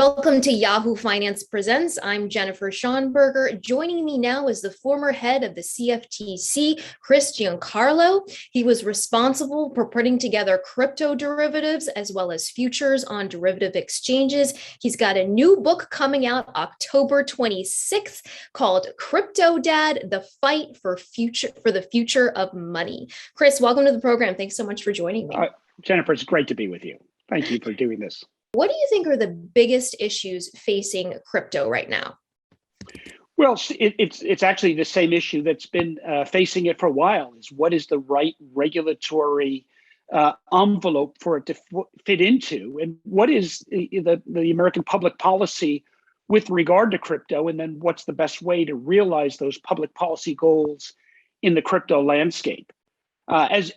Welcome to Yahoo Finance Presents. I'm Jennifer Schonberger. Joining me now is the former head of the CFTC, Chris Giancarlo. He was responsible for putting together crypto derivatives as well as futures on derivative exchanges. He's got a new book coming out October 26th called Crypto Dad: The Fight for the Future of Money. Chris, welcome to the program. Thanks so much for joining me. Jennifer, it's great to be with you. Thank you for doing this. What do you think are the biggest issues facing crypto right now? Well, it's actually the same issue that's been facing it for a while. Is what is the right regulatory envelope for it to fit into, and what is the American public policy with regard to crypto, and then what's the best way to realize those public policy goals in the crypto landscape? As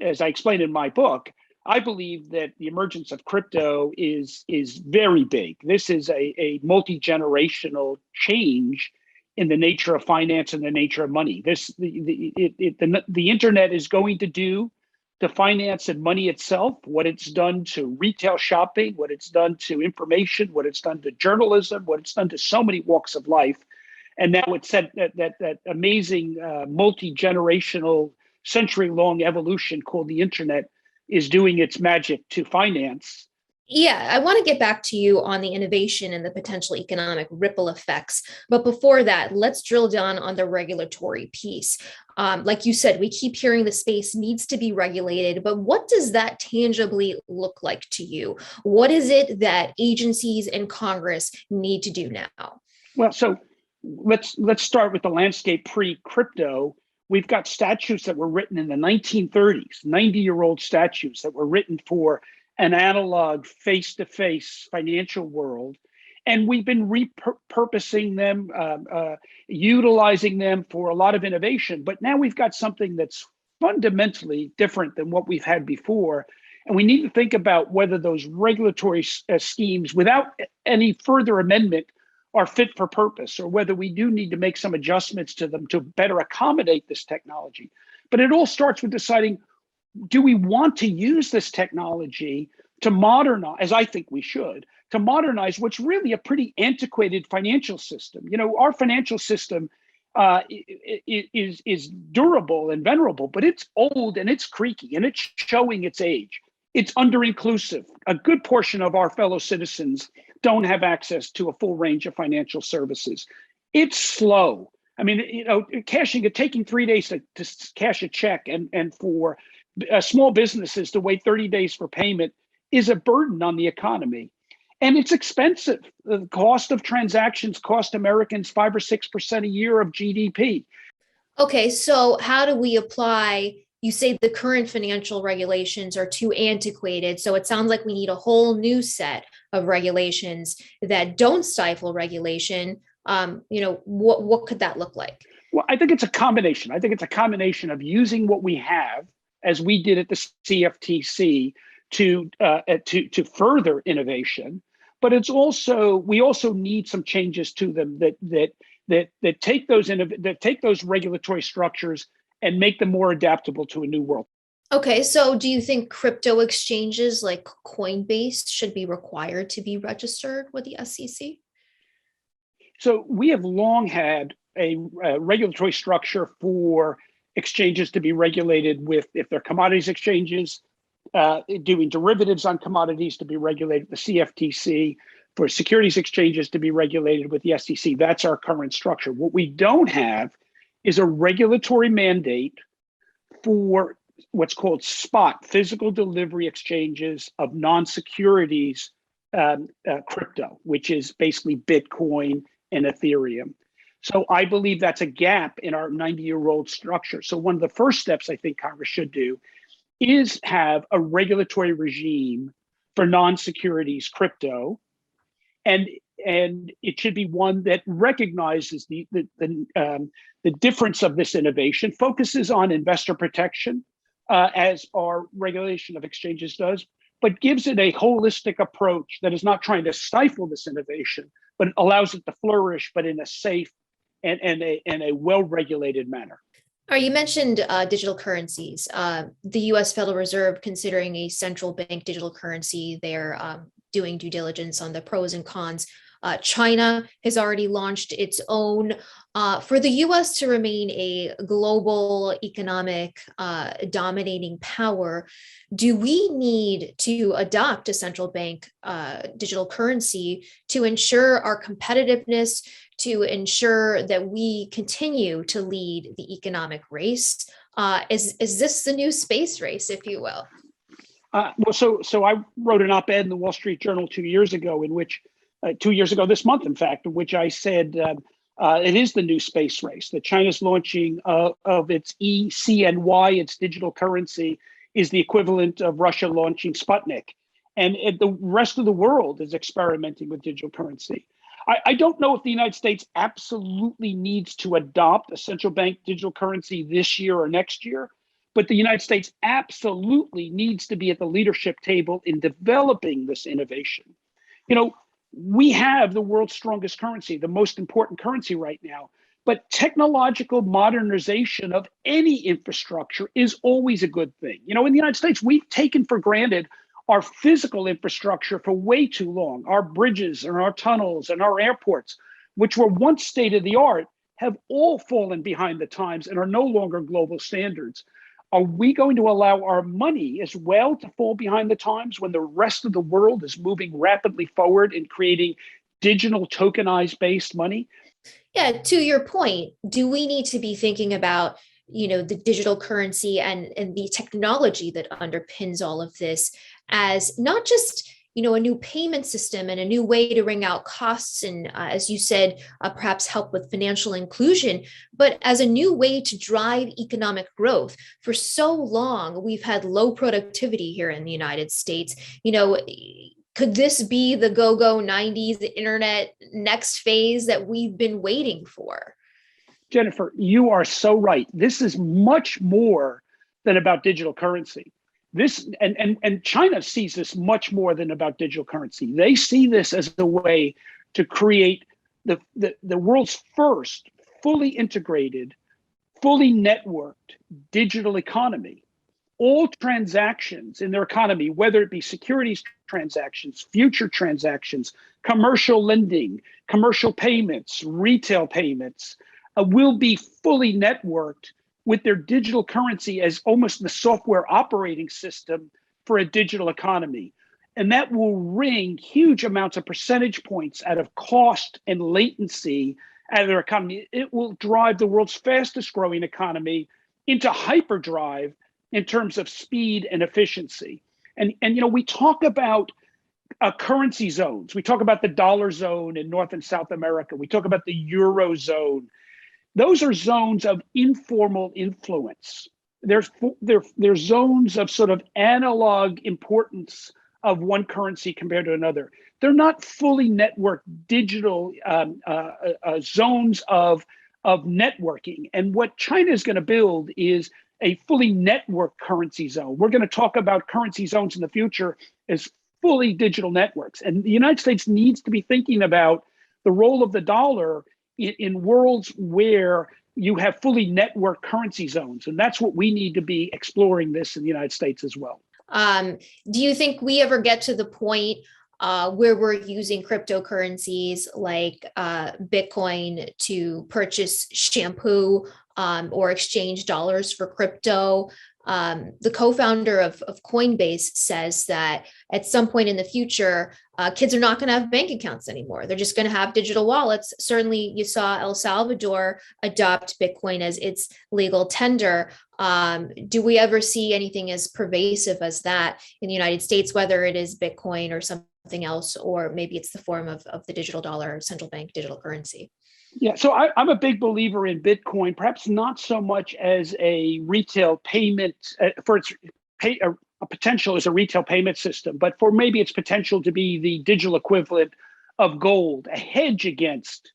I explained in my book, I believe that the emergence of crypto is very big. This is a multi-generational change in the nature of finance and the nature of money. The internet is going to do to finance and money itself what it's done to retail shopping, what it's done to information, what it's done to journalism, what it's done to so many walks of life. And now it's said that amazing multi-generational, century-long evolution called the internet is doing its magic to finance. Yeah, I want to get back to you on the innovation and the potential economic ripple effects. But before that, let's drill down on the regulatory piece. Like you said, we keep hearing the space needs to be regulated, but what does that tangibly look like to you? What is it that agencies and Congress need to do now? Well, so let's start with the landscape pre-crypto. We've got statutes that were written in the 1930s, 90-year-old statutes that were written for an analog face-to-face financial world. And we've been repurposing them, utilizing them for a lot of innovation. But now we've got something that's fundamentally different than what we've had before. And we need to think about whether those regulatory schemes, without any further amendment, are fit for purpose, or whether we do need to make some adjustments to them to better accommodate this technology. But it all starts with deciding, do we want to use this technology to modernize, as I think we should, to modernize what's really a pretty antiquated financial system? You know, our financial system is durable and venerable, but it's old and it's creaky and it's showing its age. It's under-inclusive. A good portion of our fellow citizens don't have access to a full range of financial services. It's slow. I mean, you know, taking 3 days to cash a check and for small businesses to wait 30 days for payment is a burden on the economy. And it's expensive. The cost of transactions cost Americans 5 or 6% a year of GDP. Okay, so how do we apply? You say the current financial regulations are too antiquated. So it sounds like we need a whole new set of regulations that don't stifle regulation. What could that look like? Well, I think it's a combination. I think it's a combination of using what we have, as we did at the CFTC, to further innovation. But it's also, we also need some changes to them that take those regulatory structures and make them more adaptable to a new world. Okay, so do you think crypto exchanges like Coinbase should be required to be registered with the SEC? So we have long had a regulatory structure for exchanges to be regulated with, if they're commodities exchanges, doing derivatives on commodities to be regulated with the CFTC, for securities exchanges to be regulated with the SEC. That's our current structure. What we don't have is a regulatory mandate for what's called spot, physical delivery exchanges of non-securities crypto, which is basically Bitcoin and Ethereum. So I believe that's a gap in our 90-year-old structure. So one of the first steps I think Congress should do is have a regulatory regime for non-securities crypto, and it should be one that recognizes the difference of this innovation, focuses on investor protection, as our regulation of exchanges does, but gives it a holistic approach that is not trying to stifle this innovation, but allows it to flourish, but in a safe and a well-regulated manner. You mentioned digital currencies. The U.S. Federal Reserve considering a central bank digital currency. They're doing due diligence on the pros and cons. China has already launched its own. For the US to remain a global economic dominating power, do we need to adopt a central bank digital currency to ensure our competitiveness, to ensure that we continue to lead the economic race? Is this the new space race, if you will? So I wrote an op-ed in the Wall Street Journal 2 years ago, in which 2 years ago this month, in fact, in which I said it is the new space race. That China's launching of its ECNY, its digital currency, is the equivalent of Russia launching Sputnik. And the rest of the world is experimenting with digital currency. I don't know if the United States absolutely needs to adopt a central bank digital currency this year or next year, but the United States absolutely needs to be at the leadership table in developing this innovation. You know, we have the world's strongest currency, the most important currency right now, but technological modernization of any infrastructure is always a good thing. You know, in the United States, we've taken for granted our physical infrastructure for way too long. Our bridges and our tunnels and our airports, which were once state of the art, have all fallen behind the times and are no longer global standards. Are we going to allow our money as well to fall behind the times when the rest of the world is moving rapidly forward in creating digital tokenized based money? Yeah, to your point, do we need to be thinking about, the digital currency and the technology that underpins all of this as not just, a new payment system and a new way to wring out costs and, as you said, perhaps help with financial inclusion, but as a new way to drive economic growth? For so long, we've had low productivity here in the United States. Could this be the go-go 90s internet next phase that we've been waiting for? Jennifer, you are so right. This is much more than about digital currency. This and China sees this much more than about digital currency. They see this as a way to create the world's first fully integrated, fully networked digital economy. All transactions in their economy, whether it be securities transactions, future transactions, commercial lending, commercial payments, retail payments, will be fully networked with their digital currency as almost the software operating system for a digital economy. And that will wring huge amounts of percentage points out of cost and latency out of their economy. It will drive the world's fastest growing economy into hyperdrive in terms of speed and efficiency. And we talk about currency zones. We talk about the dollar zone in North and South America. We talk about the Eurozone. Those are zones of informal influence. They're zones of sort of analog importance of one currency compared to another. They're not fully networked digital zones of networking. And what China is going to build is a fully networked currency zone. We're going to talk about currency zones in the future as fully digital networks. And the United States needs to be thinking about the role of the dollar in worlds where you have fully networked currency zones. And that's what we need to be exploring this in the United States as well. Do you think we ever get to the point where we're using cryptocurrencies like Bitcoin to purchase shampoo or exchange dollars for crypto? The co-founder of Coinbase says that at some point in the future, kids are not going to have bank accounts anymore. They're just going to have digital wallets. Certainly, you saw El Salvador adopt Bitcoin as its legal tender. Do we ever see anything as pervasive as that in the United States, whether it is Bitcoin or something else, or maybe it's the form of the digital dollar, central bank digital currency? Yeah, so I'm a big believer in Bitcoin, perhaps not so much as a retail payment for its a potential as a retail payment system, but for maybe its potential to be the digital equivalent of gold, a hedge against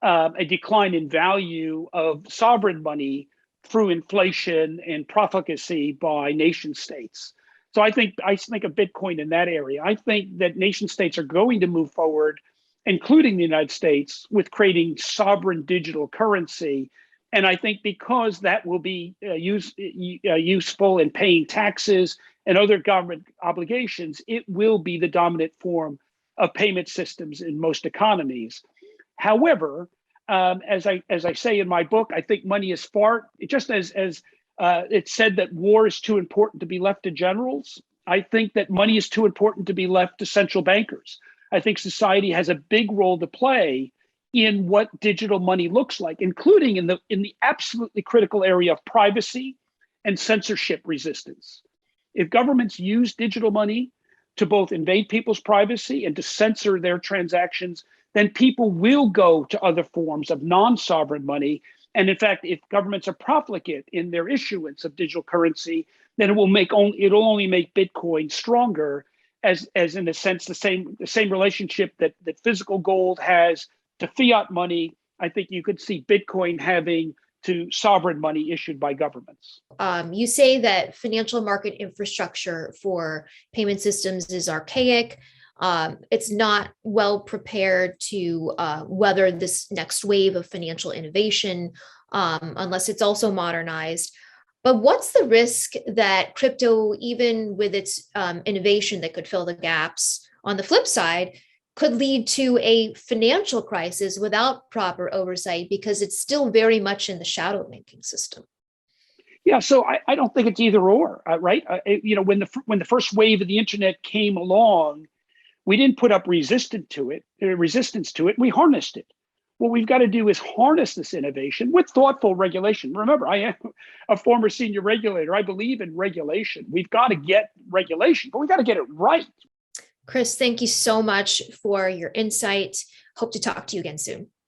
a decline in value of sovereign money through inflation and profligacy by nation states. So I think of Bitcoin in that area. I think that nation states are going to move forward, including the United States, with creating sovereign digital currency. And I think because that will be useful in paying taxes and other government obligations, it will be the dominant form of payment systems in most economies. However, as I say in my book, I think money is just as it's said that war is too important to be left to generals. I think that money is too important to be left to central bankers. I think society has a big role to play in what digital money looks like, including in the absolutely critical area of privacy and censorship resistance. If governments use digital money to both invade people's privacy and to censor their transactions, then people will go to other forms of non-sovereign money. And in fact, if governments are profligate in their issuance of digital currency, then it'll only make Bitcoin stronger, as in a sense the same relationship that physical gold has to fiat money. I think you could see Bitcoin having to sovereign money issued by governments. You say that financial market infrastructure for payment systems is archaic. It's not well prepared to weather this next wave of financial innovation unless it's also modernized. But what's the risk that crypto, even with its innovation that could fill the gaps, on the flip side, could lead to a financial crisis without proper oversight because it's still very much in the shadow banking system? Yeah, so I don't think it's either or, right? When the first wave of the internet came along, we didn't put up resistance to it. We harnessed it. What we've got to do is harness this innovation with thoughtful regulation. Remember, I am a former senior regulator. I believe in regulation. We've got to get regulation, but we've got to get it right. Chris, thank you so much for your insight. Hope to talk to you again soon.